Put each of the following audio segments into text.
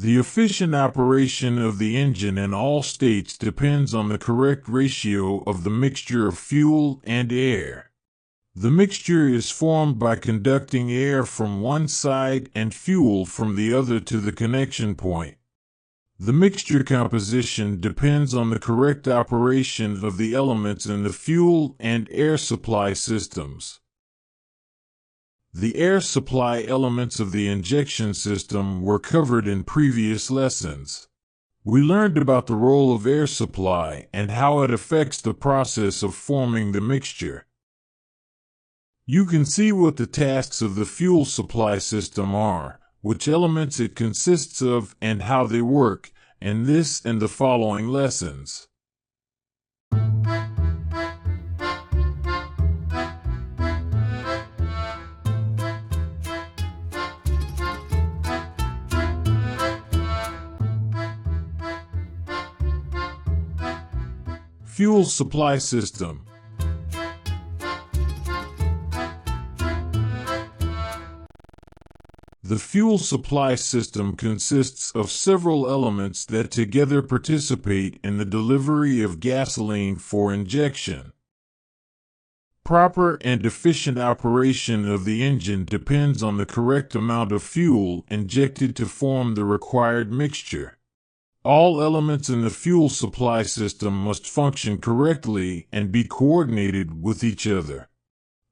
The efficient operation of the engine in all states depends on the correct ratio of the mixture of fuel and air. The mixture is formed by conducting air from one side and fuel from the other to the connection point. The mixture composition depends on the correct operation of the elements in the fuel and air supply systems. The air supply elements of the injection system were covered in previous lessons. We learned about the role of air supply and how it affects the process of forming the mixture. You can see what the tasks of the fuel supply system are, which elements it consists of, and how they work, in this and the following lessons. Fuel supply system. The fuel supply system consists of several elements that together participate in the delivery of gasoline for injection. Proper and efficient operation of the engine depends on the correct amount of fuel injected to form the required mixture. All elements in the fuel supply system must function correctly and be coordinated with each other.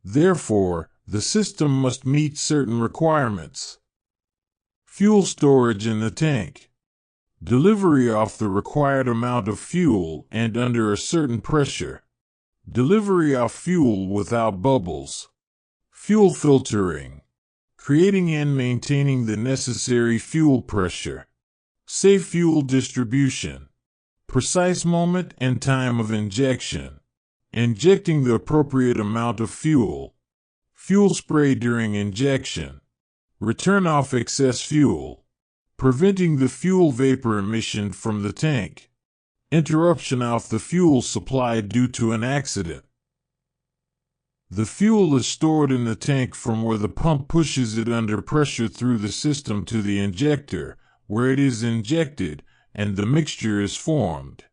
Therefore, the system must meet certain requirements. Fuel storage in the tank. Delivery of the required amount of fuel and under a certain pressure. Delivery of fuel without bubbles. Fuel filtering. Creating and maintaining the necessary fuel pressure. Safe fuel distribution. Precise moment and time of injection. Injecting the appropriate amount of fuel. Fuel spray during injection. Return off excess fuel. Preventing the fuel vapor emission from the tank. Interruption of the fuel supply due to an accident. The fuel is stored in the tank from where the pump pushes it under pressure through the system to the injector, where it is injected, and the mixture is formed.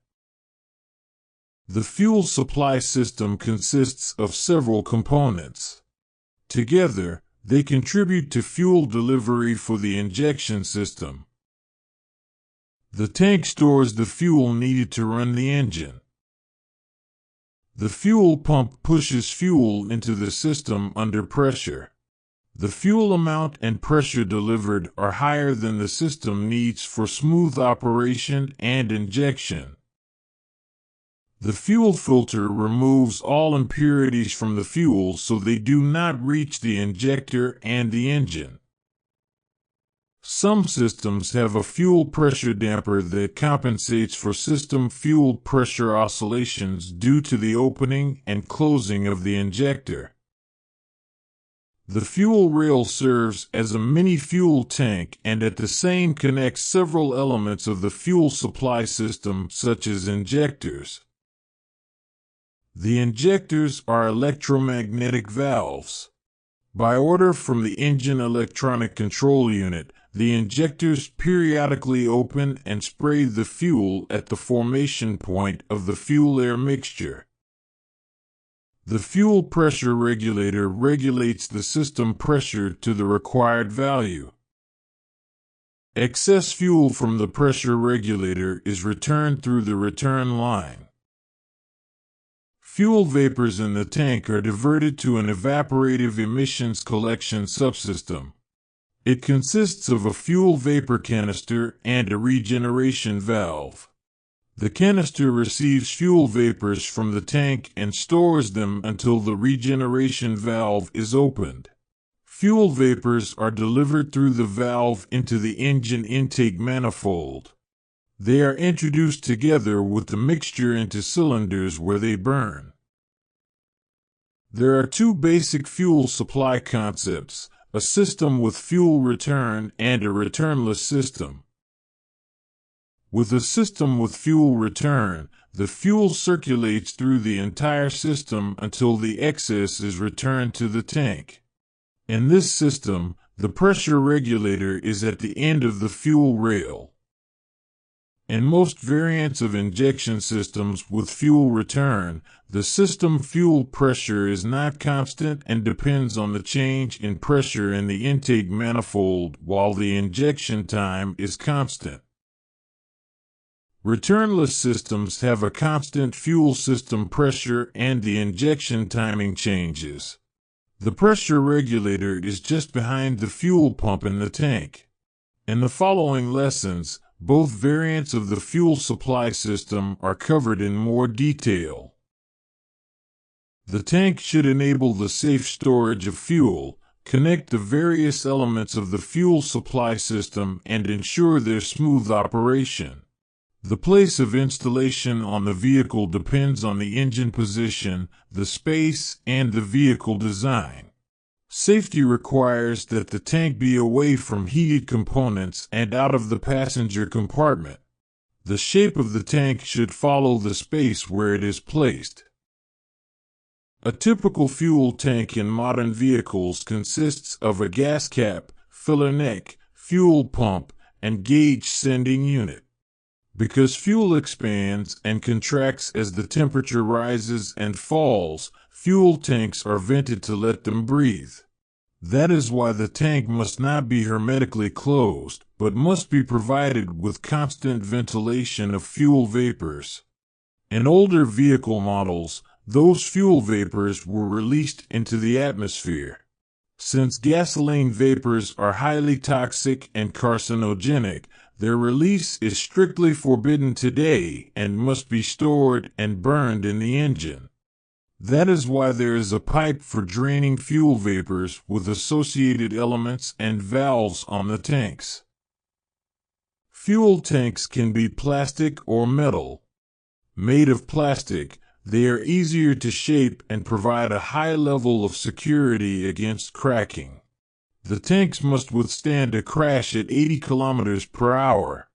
The fuel supply system consists of several components. Together, they contribute to fuel delivery for the injection system. The tank stores the fuel needed to run the engine. The fuel pump pushes fuel into the system under pressure. The fuel amount and pressure delivered are higher than the system needs for smooth operation and injection. The fuel filter removes all impurities from the fuel so they do not reach the injector and the engine. Some systems have a fuel pressure damper that compensates for system fuel pressure oscillations due to the opening and closing of the injector. The fuel rail serves as a mini fuel tank and at the same connects several elements of the fuel supply system such as injectors. The injectors are electromagnetic valves. By order from the engine electronic control unit, the injectors periodically open and spray the fuel at the formation point of the fuel-air mixture. The fuel pressure regulator regulates the system pressure to the required value. Excess fuel from the pressure regulator is returned through the return line. Fuel vapors in the tank are diverted to an evaporative emissions collection subsystem. It consists of a fuel vapor canister and a regeneration valve. The canister receives fuel vapors from the tank and stores them until the regeneration valve is opened. Fuel vapors are delivered through the valve into the engine intake manifold. They are introduced together with the mixture into cylinders where they burn. There are two basic fuel supply concepts, a system with fuel return and a returnless system. With a system with fuel return, the fuel circulates through the entire system until the excess is returned to the tank. In this system, The pressure regulator is at the end of the fuel rail. In most variants of injection systems with fuel return, the system fuel pressure is not constant and depends on the change in pressure in the intake manifold, while the injection time is constant. Returnless systems have a constant fuel system pressure and the injection timing changes. The pressure regulator is just behind the fuel pump in the tank. In the following lessons, both variants of the fuel supply system are covered in more detail. The tank should enable the safe storage of fuel, connect the various elements of the fuel supply system, and ensure their smooth operation. The place of installation on the vehicle depends on the engine position, the space, and the vehicle design. Safety requires that the tank be away from heated components and out of the passenger compartment. The shape of the tank should follow the space where it is placed. A typical fuel tank in modern vehicles consists of a gas cap, filler neck, fuel pump, and gauge sending unit. Because fuel expands and contracts as the temperature rises and falls, fuel tanks are vented to let them breathe. That is why the tank must not be hermetically closed, but must be provided with constant ventilation of fuel vapors. In older vehicle models, those fuel vapors were released into the atmosphere. Since gasoline vapors are highly toxic and carcinogenic, their release is strictly forbidden today and must be stored and burned in the engine. That is why there is a pipe for draining fuel vapors with associated elements and valves on the tanks. Fuel tanks can be plastic or metal. Made of plastic, they are easier to shape and provide a high level of security against cracking. The tanks must withstand a crash at 80 km per hour.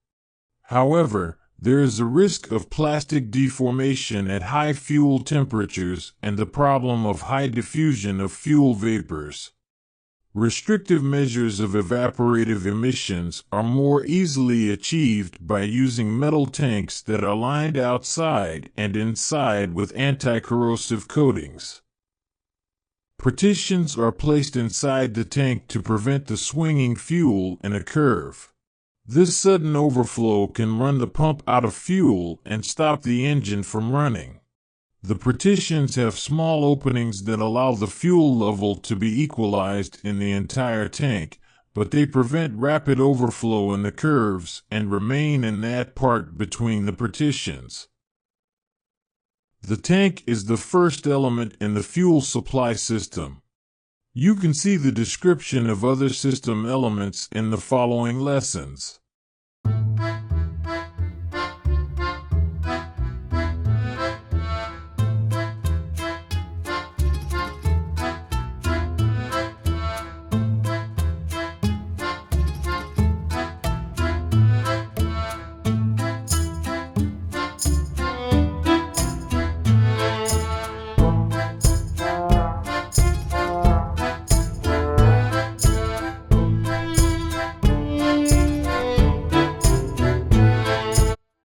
However, there is a risk of plastic deformation at high fuel temperatures and the problem of high diffusion of fuel vapors. Restrictive measures of evaporative emissions are more easily achieved by using metal tanks that are lined outside and inside with anti-corrosive coatings. Partitions are placed inside the tank to prevent the swinging fuel in a curve. This sudden overflow can run the pump out of fuel and stop the engine from running. The partitions have small openings that allow the fuel level to be equalized in the entire tank, but they prevent rapid overflow in the curves and remain in that part between the partitions. The tank is the first element in the fuel supply system. You can see the description of other system elements in the following lessons.